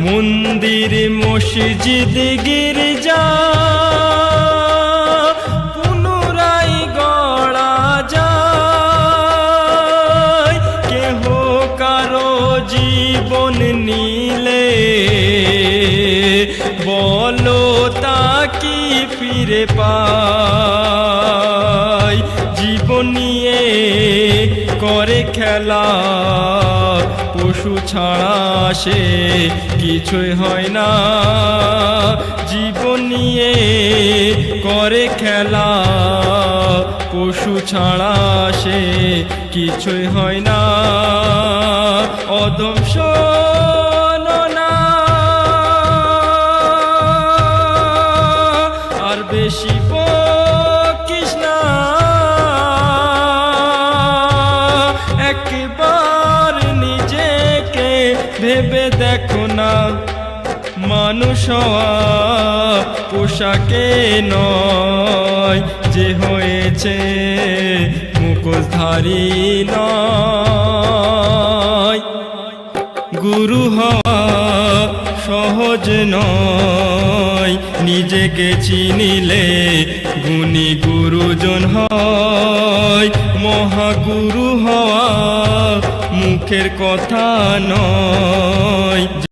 মন্দির মসজিদ গির্জা পুনরায় গড়া যায়। কেহ কারো জীবন নিলে বলো তা কি ফিরে পায়? জীবন নিয়ে করে খেলা, পশু ছাড়া সে কিছুই হয় না। জীবন নিয়ে করে খেলা, পশু ছাড়া সে কিছুই হয় না। অদম শোনো না, আর বেশি বকিস না। একবার নিজেকে ভেবে দেখো না, মানুষ হওয়া পোশাকে নয়, যে হয়েছে মুখোশধারী নয়। গুরু হওয়া সহজ নয়, নিজেকে চিনিলে গুণী গুরুজন হয়। মহাগুরু হওয়া মুখের কথা নয়।